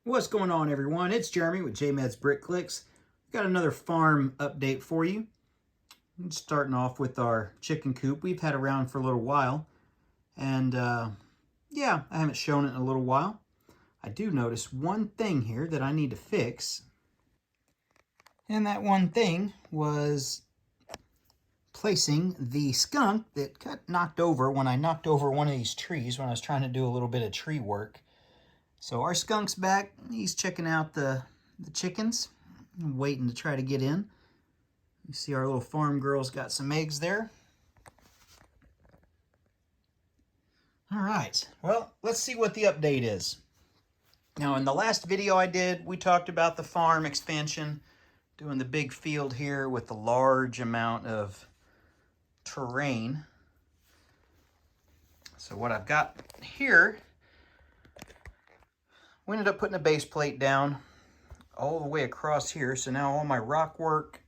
What's going on, everyone? It's Jeremy with JMed's Brick Clicks. Got another farm update for you. Starting off with our chicken coop. We've had around for a little while, and yeah, I haven't shown it in a little while. I do notice one thing here that I need to fix, and that one thing was placing the skunk that got knocked over when I knocked over one of these trees when I was trying to do a little bit of tree work. So our skunk's back. He's checking out the chickens, waiting to try to get in. You see our little farm girl's got some eggs there. All right, well, let's see what the update is. Now, in the last video I did, we talked about the farm expansion, doing the big field here with the large amount of terrain. So what I've got here, we ended up putting a base plate down all the way across here. So now all my rock work,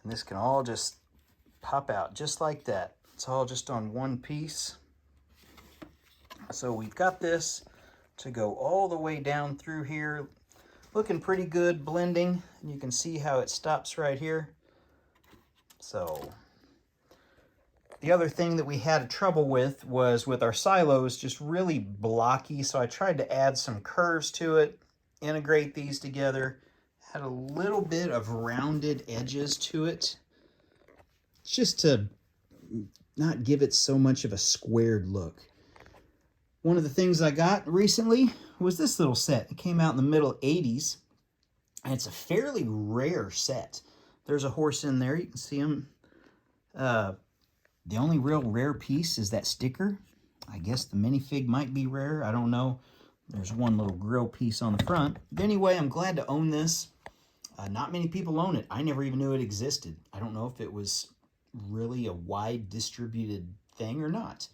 and this can all just pop out just like that. It's all just on one piece. So we've got this to go all the way down through here. Looking pretty good, blending. And you can see how it stops right here. So the other thing that we had trouble with was with our silos, just really blocky. So I tried to add some curves to it, integrate these together, had a little bit of rounded edges to it, just to not give it so much of a squared look. One of the things I got recently was this little set. It came out in the middle 80s, and it's a fairly rare set. There's a horse in there. You can see him. The only real rare piece is that sticker. I guess the minifig might be rare. I don't know. There's one little grill piece on the front. But anyway, I'm glad to own this. Not many people own it. I never even knew it existed. I don't know if it was really a wide distributed thing or not.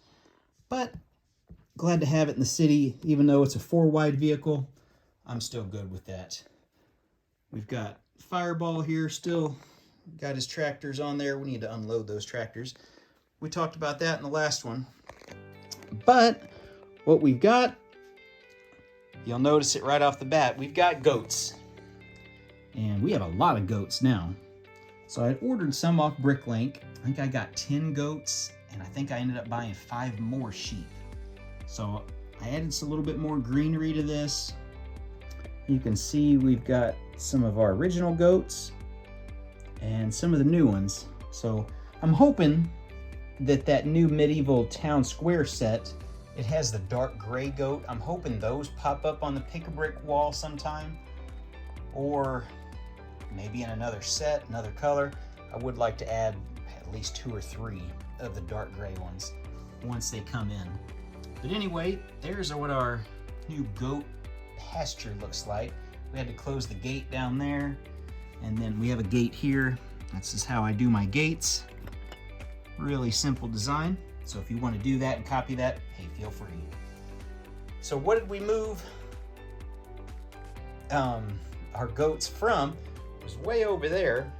But glad to have it in the city. Even though it's a 4-wide vehicle, I'm still good with that. We've got Fireball here still. Got his tractors on there. We need to unload those tractors. We talked about that in the last one. But what we've got, you'll notice it right off the bat, we've got goats. And we have a lot of goats now. So I ordered some off Bricklink. I think I got 10 goats, and I think I ended up buying 5 more sheep. So I added a little bit more greenery to this. You can see we've got some of our original goats and some of the new ones. So I'm hoping that new medieval town square set, it has the dark gray goat. I'm hoping those pop up on the pick-a-brick wall sometime, or maybe in another set, another color. I would like to add at least 2 or 3 of the dark gray ones once they come in. But anyway, there's what our new goat pasture looks like. We had to close the gate down there, and then we have a gate here. This is how I do my gates. Really simple design. So if you want to do that and copy that, hey, feel free. So what did we move our goats from? It was way over there.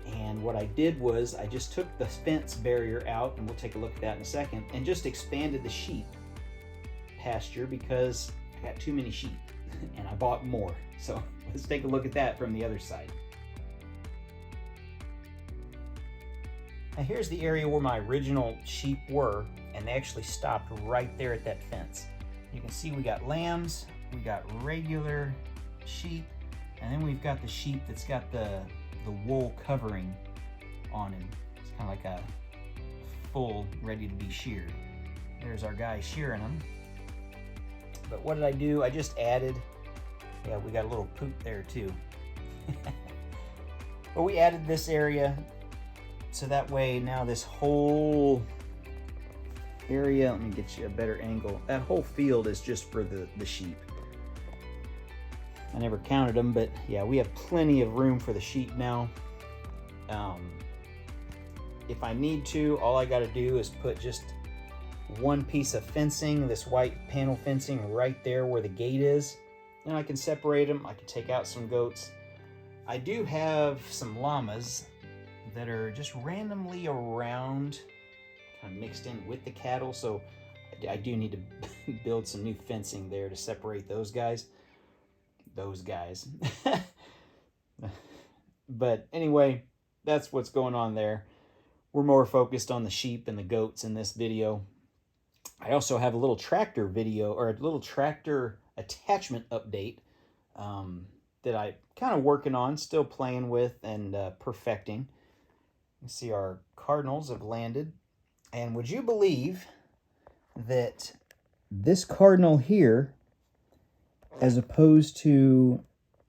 And what I did was I just took the fence barrier out, and we'll take a look at that in a second, and just expanded the sheep pasture because I got too many sheep and I bought more. So let's take a look at that from the other side. Now here's the area where my original sheep were, and they actually stopped right there at that fence. You can see we got lambs, we got regular sheep, and then we've got the sheep that's got the wool covering on him. It's kind of like a full, ready to be sheared. There's our guy shearing them. But what did I do? I just added, yeah, we got a little poop there too. But we added this area, so that way now this whole area, let me get you a better angle, that whole field is just for the sheep. I never counted them, but yeah, we have plenty of room for the sheep now. If I need to, all I got to do is put just one piece of fencing, this white panel fencing right there where the gate is, and I can separate them. I can take out some goats. I do have some llamas that are just randomly around, kind of mixed in with the cattle, so I do need to build some new fencing there to separate those guys. But anyway, that's what's going on there. We're more focused on the sheep and the goats in this video. I also have a little tractor video, or a little tractor attachment update that I'm kind of working on, still playing with and perfecting. You see our cardinals have landed. And would you believe that this cardinal here, as opposed to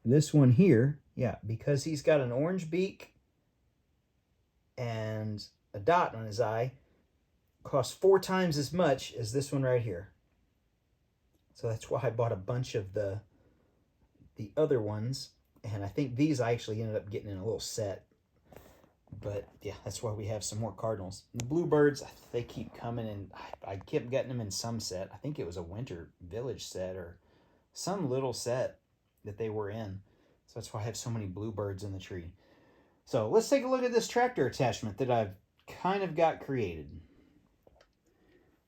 this one here, yeah, because he's got an orange beak and a dot on his eye, costs 4 times as much as this one right here. So that's why I bought a bunch of the other ones, and I think these I actually ended up getting in a little set. But yeah, that's why we have some more cardinals. The bluebirds, they keep coming, and I kept getting them in some set. I think it was a winter village set or some little set that they were in. So that's why I have so many bluebirds in the tree. So let's take a look at this tractor attachment that I've kind of got created.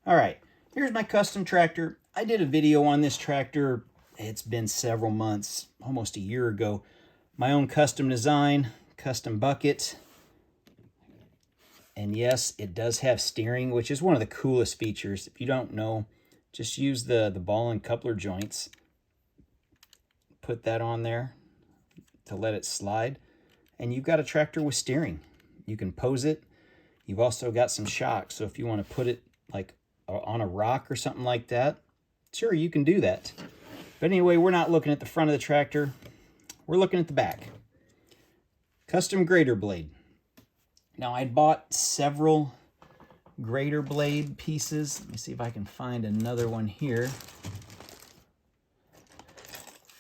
All right, here's my custom tractor. I did a video on this tractor. It's been several months, almost a year ago. My own custom design, custom bucket. And yes, it does have steering, which is one of the coolest features. If you don't know, just use the ball and coupler joints. Put that on there to let it slide. And you've got a tractor with steering. You can pose it. You've also got some shocks. So if you want to put it like on a rock or something like that, sure, you can do that. But anyway, we're not looking at the front of the tractor. We're looking at the back. Custom grader blade. Now, I bought several grader blade pieces. Let me see if I can find another one here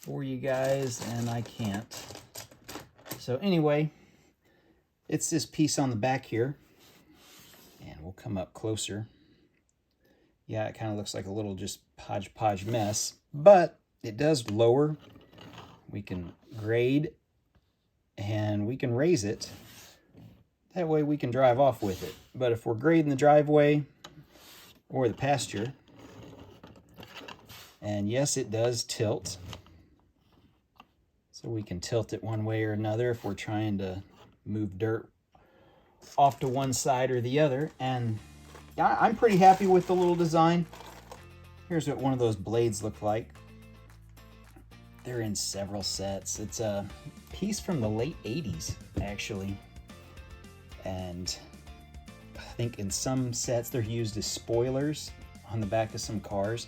for you guys, and I can't. So anyway, it's this piece on the back here, and we'll come up closer. Yeah, it kind of looks like a little just hodgepodge mess, but it does lower. We can grade and we can raise it. That way we can drive off with it. But if we're grading the driveway or the pasture, and yes, it does tilt. So we can tilt it one way or another if we're trying to move dirt off to one side or the other. And I'm pretty happy with the little design. Here's what one of those blades look like. They're in several sets. It's a piece from the late 80s, actually. And I think in some sets they're used as spoilers on the back of some cars.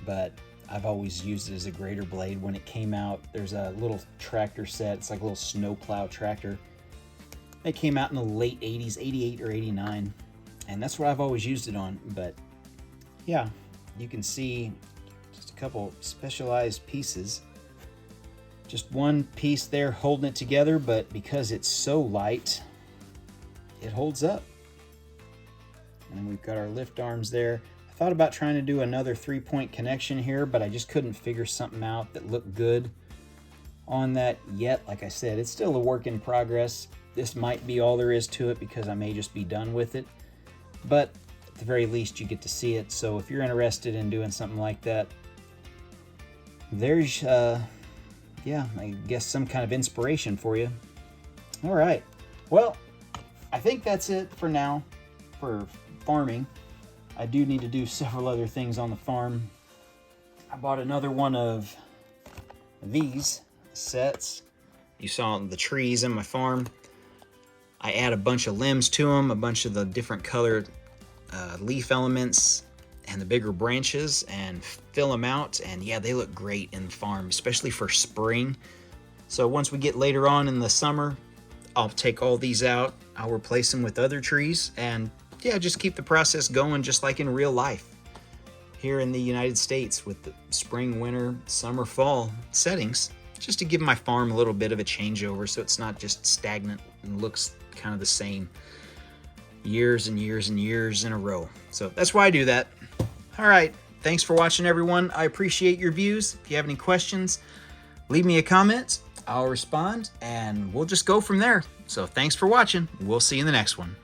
But I've always used it as a grader blade. When it came out, there's a little tractor set. It's like a little snowplow tractor. It came out in the late 80s, 88 or 89. And that's what I've always used it on. But yeah, you can see just a couple specialized pieces. Just one piece there holding it together, but because it's so light, it holds up. And then we've got our lift arms there. I thought about trying to do another 3-point connection here, but I just couldn't figure something out that looked good on that yet. Like I said, it's still a work in progress. This might be all there is to it because I may just be done with it. But at the very least, you get to see it. So if you're interested in doing something like that, there's, yeah, I guess some kind of inspiration for you. All right. Well, I think that's it for now for farming. I do need to do several other things on the farm. I bought another one of these sets. You saw the trees in my farm. I add a bunch of limbs to them, a bunch of the different colored leaf elements and the bigger branches, and fill them out. And yeah, they look great in the farm, especially for spring. So once we get later on in the summer, I'll take all these out. I'll replace them with other trees, and yeah, just keep the process going just like in real life here in the United States with the spring, winter, summer, fall settings, just to give my farm a little bit of a changeover so it's not just stagnant and looks kind of the same years and years and years in a row. So that's why I do that. All right, thanks for watching, everyone. I appreciate your views. If you have any questions, leave me a comment. I'll respond, and we'll just go from there. So thanks for watching. We'll see you in the next one.